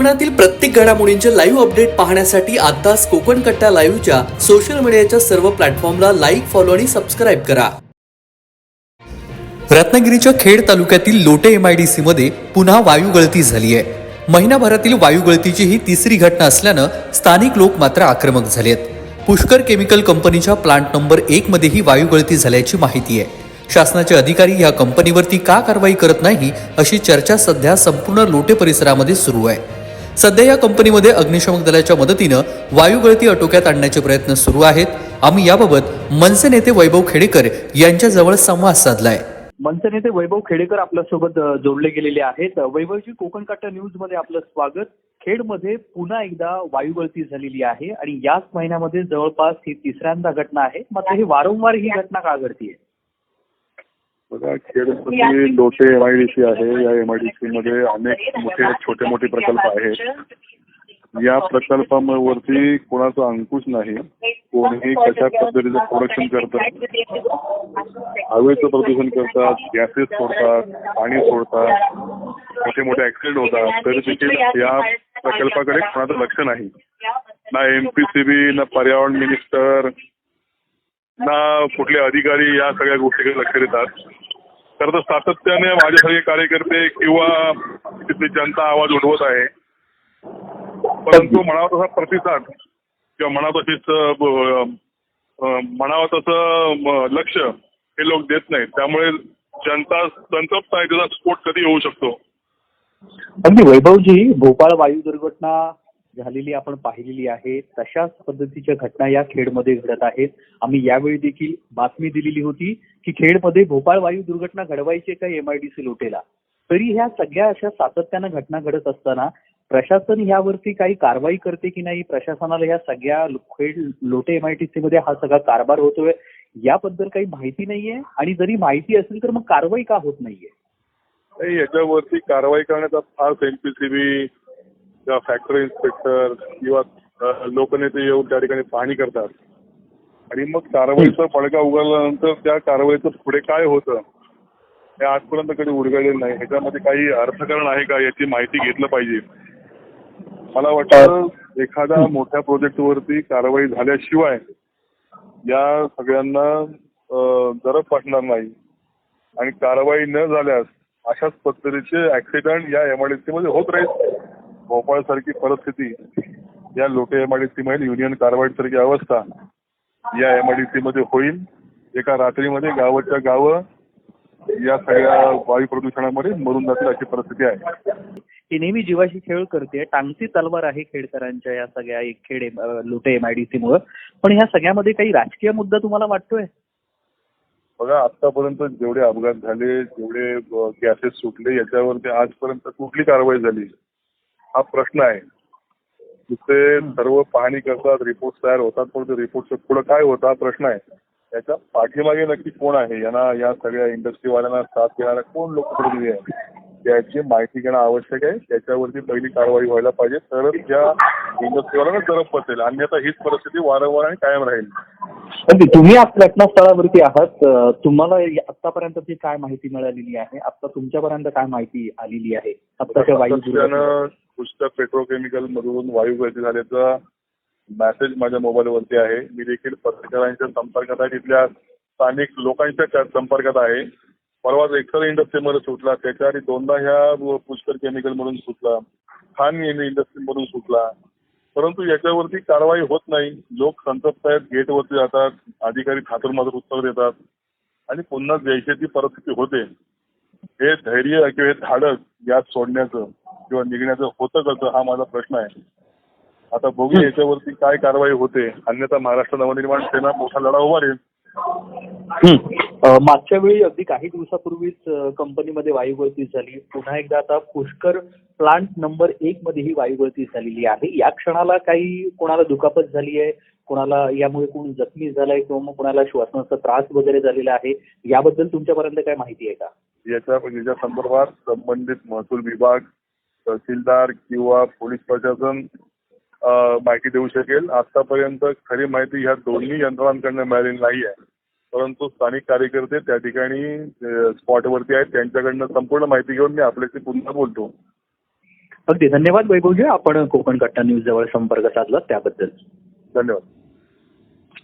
कोकणातील प्रत्येक घडामोडींचे लाईव्ह अपडेट पाहण्यासाठी आताच कोकण कट्टा लाईव्हच्या सोशल मीडियाच्या सर्व प्लॅटफॉर्मला लाईक, फॉलो आणि सबस्क्राईब करा. रत्नागिरीच्या खेड तालुक्यातील लोटे MIDC मध्ये पुन्हा वायू गळती झाली आहे. महिनाभरातील वायू गळतीची ही तिसरी घटना असल्यानं स्थानिक लोक मात्र आक्रमक झालेत. पुष्कर केमिकल कंपनीच्या प्लांट नंबर 1 मध्ये ही वायू गळती झाल्याची माहिती आहे. शासनाचे अधिकारी या कंपनीवरती का कारवाई करत नाही अशी चर्चा सध्या संपूर्ण लोटे परिसरामध्ये सुरू आहे. सध्या या कंपनीमध्ये अग्निशमन दलाच्या मदतीनं वायू गळती आटोक्यात आणण्याचे प्रयत्न सुरू आहेत. आम्ही याबाबत मनसे नेते वैभव खेडेकर यांच्याजवळ संवाद साधलाय. मनसे नेते वैभव खेडेकर आपल्यासोबत जोडले गेलेले आहेत. वैभवजी, कोकण कट्टा न्यूज मध्ये आपलं स्वागत. खेडमध्ये पुन्हा एकदा वायू गळती झालेली आहे आणि याच महिन्यामध्ये जवळपास ही तिसऱ्यांदा घटना आहे. मात्र ही वारंवार ही घटना का घडतीये? बघा, खेडमध्ये लोटे MIDC आहे. या MIDC मध्ये अनेक छोटे मोठे प्रकल्प आहेत. या प्रकल्पावरती कोणाचा अंकुश नाही. कोणीही कशा पद्धतीचं प्रोडक्शन करतात, हवेचं प्रदूषण करतात, गॅसेस सोडतात, पाणी सोडतात, मोठे मोठे ऍक्सिडेंट होतात, तरी देखील या प्रकल्पाकडे कोणाचं लक्ष नाही. ना MPCB, ना पर्यावरण मिनिस्टर, ना कुठले अधिकारी या सगळ्या गोष्टीकडे लक्ष देतात. खरं तर सातत्याने माझ्यासारखे कार्यकर्ते किंवा तिथली जनता आवाज उठवत आहे, परंतु म्हणावा तसा प्रतिसाद किंवा म्हणावं तसं लक्ष हे लोक देत नाहीत. त्यामुळे जनता संतप्त आहे. त्याचा स्फोट कधी होऊ शकतो. अगदी वैभवजी, भोपाळ वायू दुर्घटना झालेली आपण पाहिलेली आहे. तशाच पद्धतीच्या घटना या खेडमध्ये घडत आहेत. आम्ही यावेळी देखील बातमी दिलेली होती की खेडमध्ये भोपाळ वायू दुर्घटना घडवायची का MIDC लोटेला. तरी ह्या सगळ्या अशा सातत्यानं घटना घडत असताना प्रशासन यावरती काही कारवाई करते की नाही? प्रशासनाला ह्या सगळ्या खेड लोटे MIDC मध्ये हा सगळा कारभार होतोय याबद्दल काही माहिती नाहीये, आणि जरी माहिती असेल तर मग कारवाई का होत नाहीये? याच्यावरती कारवाई करण्याचा फार MPCB किंवा फॅक्टरी इन्स्पेक्टर किंवा लोकनेते येऊन त्या ठिकाणी पाहणी करतात आणि मग कारवाईचा फडका उघडल्यानंतर त्या कारवाईचं पुढे काय होतं हे आजपर्यंत कधी उलगडलेलं नाही. ह्याच्यामध्ये काही अर्थकारण आहे का याची माहिती घेतलं पाहिजे. मला वाटतं एखाद्या मोठ्या प्रोजेक्टवरती कारवाई झाल्याशिवाय या सगळ्यांना जरब पडणार नाही, आणि कारवाई न झाल्यास अशाच पद्धतीचे ऍक्सिडेंट या MIDC मध्ये होत राहील. भोपाळ सारखी परिस्थिती या लोटे MIDC मध्ये, युनियन कार्बाइड सारखी अवस्था या MIDC मध्ये होईल. एका रात्रीमध्ये गावाच्या गावं या सगळ्या वायू प्रदूषणामध्ये मरून जातील अशी परिस्थिती आहे. ही नेहमी जीवाशी खेळ करते. टांगती तलवार आहे खेडकरांच्या या सगळ्या लोटे MIDC मुळे. पण ह्या सगळ्यामध्ये काही राजकीय मुद्दा तुम्हाला वाटतोय? बघा, आतापर्यंत जेवढे अपघात झाले, जेवढे गॅसेस सुटले, याच्यावरती आजपर्यंत कुठली कारवाई झाली हा प्रश्न आहे. तिथे सर्व पाहणी करतात, रिपोर्ट तयार होतात, पण ते रिपोर्टच्या पुढे काय होता हा प्रश्न आहे. याच्या पाठीमागे नक्की कोण आहे, यांना या सगळ्या इंडस्ट्रीवाल्यांना साथ देणारा कोण लोकप्रतिनिधी आहे याची माहिती घेणं आवश्यक आहे. त्याच्यावरती पहिली कारवाई व्हायला पाहिजे, तरच या इंडस्ट्रीवाल्यांना जरब पडेल. अन्यथा हीच परिस्थिती वारंवार आणि कायम राहील. तुम्ही आज घटनास्थळावरती आहात. तुम्हाला आतापर्यंतची काय माहिती मिळालेली आहे? आता तुमच्यापर्यंत काय माहिती आलेली आहे आताच्या वायू पुष्कर पेट्रोकेमिकल मधून वायू गळती झाल्याचा मेसेज माझ्या मोबाईलवरती आहे. मी देखील पत्रकारांच्या संपर्कात आहे, तिथल्या स्थानिक लोकांच्या संपर्कात आहे. परवाच एक्सर इंडस्ट्रीमध्ये सुटला, त्याच्या आधी दोनदा ह्या पुष्कर केमिकल मधून सुटला, खान इंडस्ट्री मधून सुटला, परंतु याच्यावरती कारवाई होत नाही. लोक संतप्त आहेत, गेटवरती जातात, अधिकारी थातुरमातुर उत्तर देतात आणि पुन्हा जैसे ती परिस्थिती होते. हे धैर्य किंवा हे धाडस यात सोडण्याचं किंवा निघण्याचं होतं कसं हा माझा प्रश्न आहे. आता बघू याच्यावरती काय कारवाई होते, अन्यथा महाराष्ट्र नवनिर्माण सेना मोठा लढा उभारेल. मागच्या वेळी अगदी काही दिवसापूर्वीच कंपनीमध्ये वायू गळती झाली. पुन्हा एकदा आता पुष्कर प्लांट नंबर 1 मध्ये ही वायू गळती झालेली आहे. या क्षणाला काही कोणाला दुखापत झाली आहे, कोणाला यामुळे कोण जखमी झालाय किंवा मग कोणाला श्वासनाचा त्रास वगैरे झालेला आहे, याबद्दल तुमच्यापर्यंत काय माहिती आहे का? याच्या संदर्भात संबंधित महसूल विभाग, तहसीलदार किंवा पोलीस प्रशासन माहिती देऊ शकेल. आतापर्यंत खरी माहिती ह्या दोन्ही यंत्रणांकडून मिळालेली नाही आहे, परंतु स्थानिक कार्यकर्ते त्या ठिकाणी स्पॉटवरती आहेत, त्यांच्याकडनं संपूर्ण माहिती घेऊन मी आपल्याशी पुन्हा बोलतो. अगदी धन्यवाद वैभवजी, आपण कोकण घटना न्यूज जवळ संपर्क साधला त्याबद्दल. धन्यवाद.